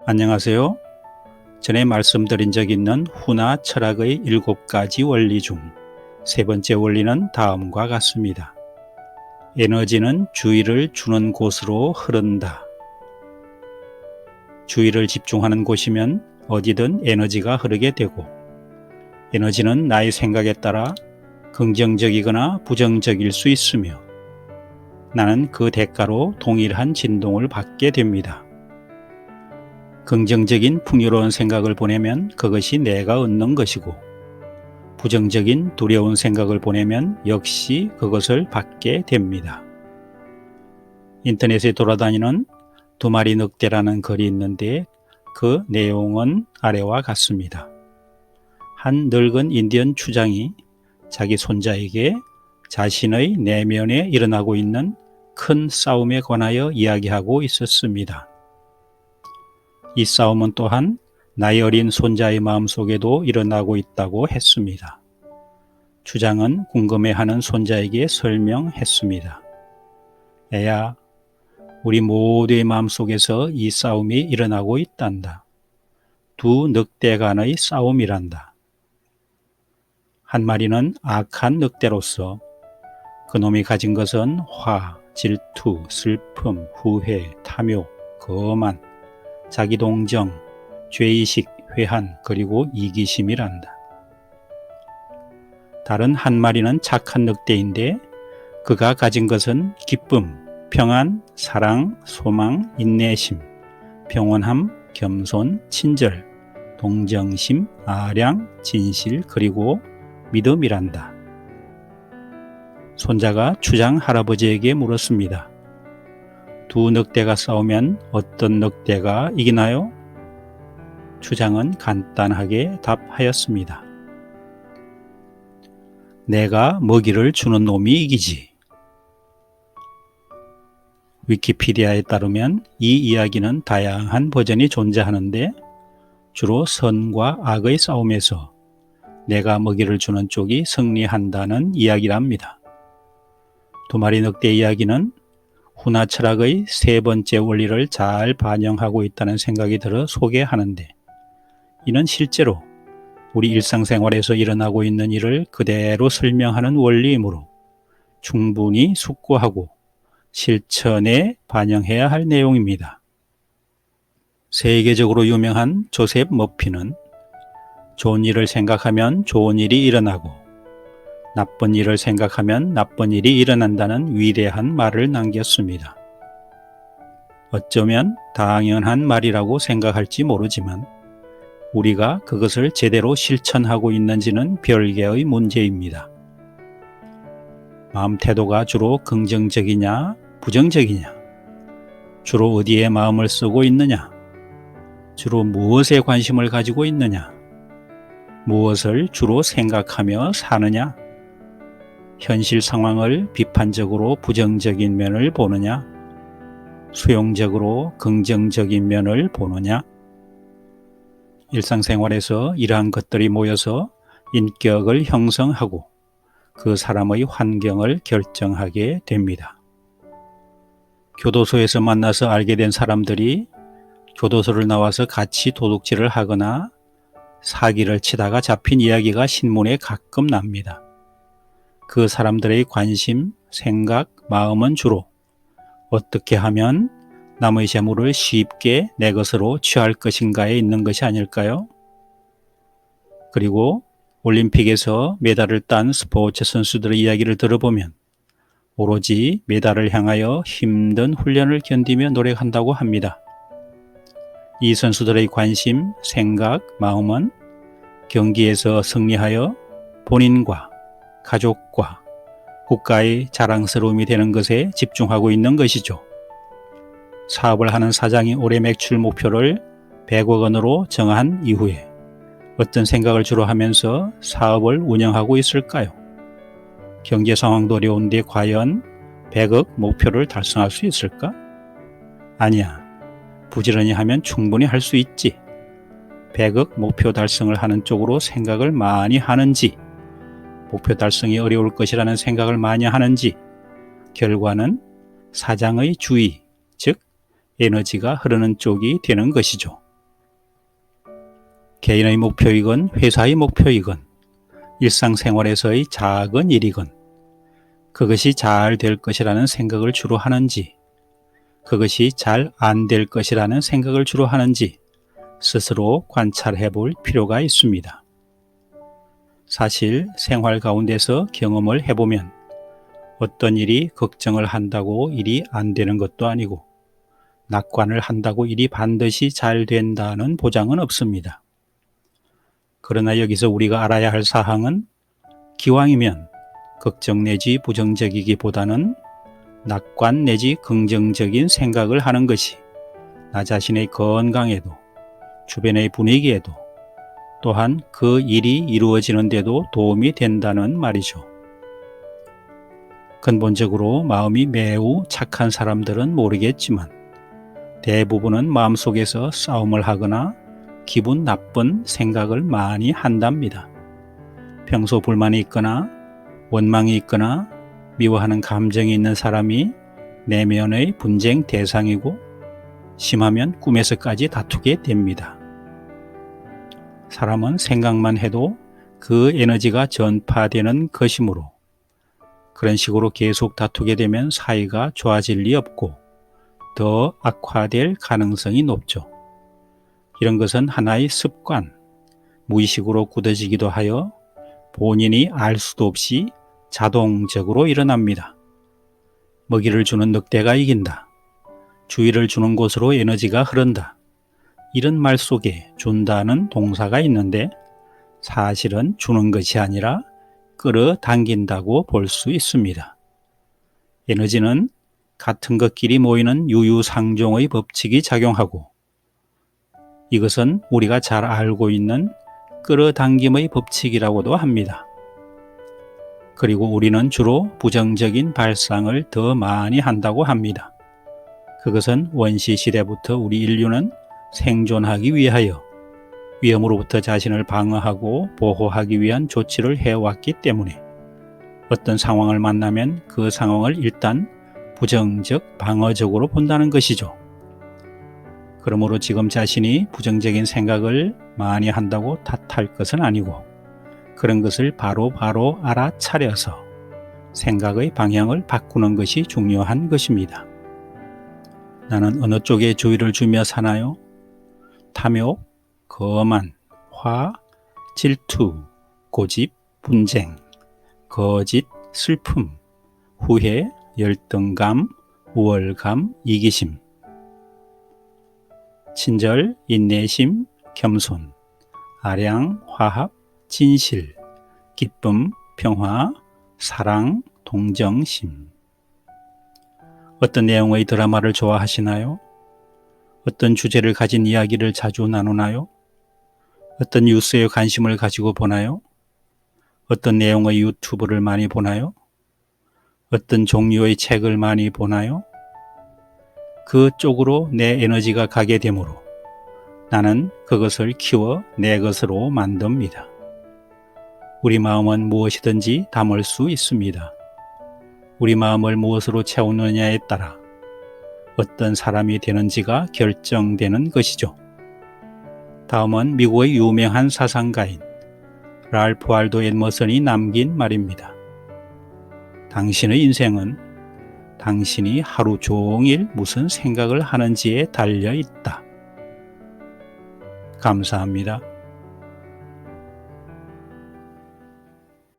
안녕하세요. 전에 말씀드린 적 있는 훈화 철학의 7가지 원리 중 세 번째 원리는 다음과 같습니다. 에너지는 주의를 주는 곳으로 흐른다. 주의를 집중하는 곳이면 어디든 에너지가 흐르게 되고, 에너지는 나의 생각에 따라 긍정적이거나 부정적일 수 있으며, 나는 그 대가로 동일한 진동을 받게 됩니다. 긍정적인 풍요로운 생각을 보내면 그것이 내가 얻는 것이고, 부정적인 두려운 생각을 보내면 역시 그것을 받게 됩니다. 인터넷에 돌아다니는 2마리 늑대라는 글이 있는데 그 내용은 아래와 같습니다. 한 늙은 인디언 추장이 자기 손자에게 자신의 내면에 일어나고 있는 큰 싸움에 관하여 이야기하고 있었습니다. 이 싸움은 또한 나이 어린 손자의 마음속에도 일어나고 있다고 했습니다. 추장은 궁금해하는 손자에게 설명했습니다. 애야, 우리 모두의 마음속에서 이 싸움이 일어나고 있단다. 두 늑대 간의 싸움이란다. 한 마리는 악한 늑대로서 그놈이 가진 것은 화, 질투, 슬픔, 후회, 탐욕, 거만, 자기동정, 죄의식, 회한, 그리고 이기심이란다. 다른 한 마리는 착한 늑대인데 그가 가진 것은 기쁨, 평안, 사랑, 소망, 인내심, 평온함, 겸손, 친절, 동정심, 아량, 진실, 그리고 믿음이란다. 손자가 추장 할아버지에게 물었습니다. 두 늑대가 싸우면 어떤 늑대가 이기나요? 추장은 간단하게 답하였습니다. 내가 먹이를 주는 놈이 이기지. 위키피디아에 따르면 이 이야기는 다양한 버전이 존재하는데 주로 선과 악의 싸움에서 내가 먹이를 주는 쪽이 승리한다는 이야기랍니다. 2마리 늑대 이야기는 훈화 철학의 세 번째 원리를 잘 반영하고 있다는 생각이 들어 소개하는데, 이는 실제로 우리 일상생활에서 일어나고 있는 일을 그대로 설명하는 원리이므로 충분히 숙고하고 실천에 반영해야 할 내용입니다. 세계적으로 유명한 조셉 머피는 좋은 일을 생각하면 좋은 일이 일어나고 나쁜 일을 생각하면 나쁜 일이 일어난다는 위대한 말을 남겼습니다. 어쩌면 당연한 말이라고 생각할지 모르지만 우리가 그것을 제대로 실천하고 있는지는 별개의 문제입니다. 마음 태도가 주로 긍정적이냐, 부정적이냐, 주로 어디에 마음을 쓰고 있느냐, 주로 무엇에 관심을 가지고 있느냐, 무엇을 주로 생각하며 사느냐, 현실 상황을 비판적으로 부정적인 면을 보느냐, 수용적으로 긍정적인 면을 보느냐. 일상생활에서 이러한 것들이 모여서 인격을 형성하고 그 사람의 환경을 결정하게 됩니다. 교도소에서 만나서 알게 된 사람들이 교도소를 나와서 같이 도둑질을 하거나 사기를 치다가 잡힌 이야기가 신문에 가끔 납니다. 그 사람들의 관심, 생각, 마음은 주로 어떻게 하면 남의 재물을 쉽게 내 것으로 취할 것인가에 있는 것이 아닐까요? 그리고 올림픽에서 메달을 딴 스포츠 선수들의 이야기를 들어보면 오로지 메달을 향하여 힘든 훈련을 견디며 노력한다고 합니다. 이 선수들의 관심, 생각, 마음은 경기에서 승리하여 본인과 가족과 국가의 자랑스러움이 되는 것에 집중하고 있는 것이죠. 사업을 하는 사장이 올해 매출 목표를 100억 원으로 정한 이후에 어떤 생각을 주로 하면서 사업을 운영하고 있을까요? 경제 상황도 어려운데 과연 100억 목표를 달성할 수 있을까? 아니야. 부지런히 하면 충분히 할 수 있지. 100억 목표 달성을 하는 쪽으로 생각을 많이 하는지, 목표 달성이 어려울 것이라는 생각을 많이 하는지, 결과는 사장의 주의, 즉 에너지가 흐르는 쪽이 되는 것이죠. 개인의 목표이건 회사의 목표이건 일상생활에서의 작은 일이건 그것이 잘 될 것이라는 생각을 주로 하는지 그것이 잘 안 될 것이라는 생각을 주로 하는지 스스로 관찰해 볼 필요가 있습니다. 사실 생활 가운데서 경험을 해보면 어떤 일이 걱정을 한다고 일이 안 되는 것도 아니고 낙관을 한다고 일이 반드시 잘 된다는 보장은 없습니다. 그러나 여기서 우리가 알아야 할 사항은 기왕이면 걱정 내지 부정적이기보다는 낙관 내지 긍정적인 생각을 하는 것이 나 자신의 건강에도 주변의 분위기에도 또한 그 일이 이루어지는 데도 도움이 된다는 말이죠. 근본적으로 마음이 매우 착한 사람들은 모르겠지만 대부분은 마음속에서 싸움을 하거나 기분 나쁜 생각을 많이 한답니다. 평소 불만이 있거나 원망이 있거나 미워하는 감정이 있는 사람이 내면의 분쟁 대상이고 심하면 꿈에서까지 다투게 됩니다. 사람은 생각만 해도 그 에너지가 전파되는 것이므로 그런 식으로 계속 다투게 되면 사이가 좋아질 리 없고 더 악화될 가능성이 높죠. 이런 것은 하나의 습관, 무의식으로 굳어지기도 하여 본인이 알 수도 없이 자동적으로 일어납니다. 먹이를 주는 늑대가 이긴다. 주의를 주는 곳으로 에너지가 흐른다. 이런 말 속에 준다는 동사가 있는데 사실은 주는 것이 아니라 끌어당긴다고 볼 수 있습니다. 에너지는 같은 것끼리 모이는 유유상종의 법칙이 작용하고 이것은 우리가 잘 알고 있는 끌어당김의 법칙이라고도 합니다. 그리고 우리는 주로 부정적인 발상을 더 많이 한다고 합니다. 그것은 원시 시대부터 우리 인류는 생존하기 위하여 위험으로부터 자신을 방어하고 보호하기 위한 조치를 해왔기 때문에 어떤 상황을 만나면 그 상황을 일단 부정적, 방어적으로 본다는 것이죠. 그러므로 지금 자신이 부정적인 생각을 많이 한다고 탓할 것은 아니고 그런 것을 바로 알아차려서 생각의 방향을 바꾸는 것이 중요한 것입니다. 나는 어느 쪽에 주의를 주며 사나요? 탐욕, 거만, 화, 질투, 고집, 분쟁, 거짓, 슬픔, 후회, 열등감, 우월감, 이기심, 친절, 인내심, 겸손, 아량, 화합, 진실, 기쁨, 평화, 사랑, 동정심. 어떤 내용의 드라마를 좋아하시나요? 어떤 주제를 가진 이야기를 자주 나누나요? 어떤 뉴스에 관심을 가지고 보나요? 어떤 내용의 유튜브를 많이 보나요? 어떤 종류의 책을 많이 보나요? 그쪽으로 내 에너지가 가게 되므로 나는 그것을 키워 내 것으로 만듭니다. 우리 마음은 무엇이든지 담을 수 있습니다. 우리 마음을 무엇으로 채우느냐에 따라 어떤 사람이 되는지가 결정되는 것이죠. 다음은 미국의 유명한 사상가인 랄프 월도 에머슨이 남긴 말입니다. 당신의 인생은 당신이 하루 종일 무슨 생각을 하는지에 달려 있다. 감사합니다.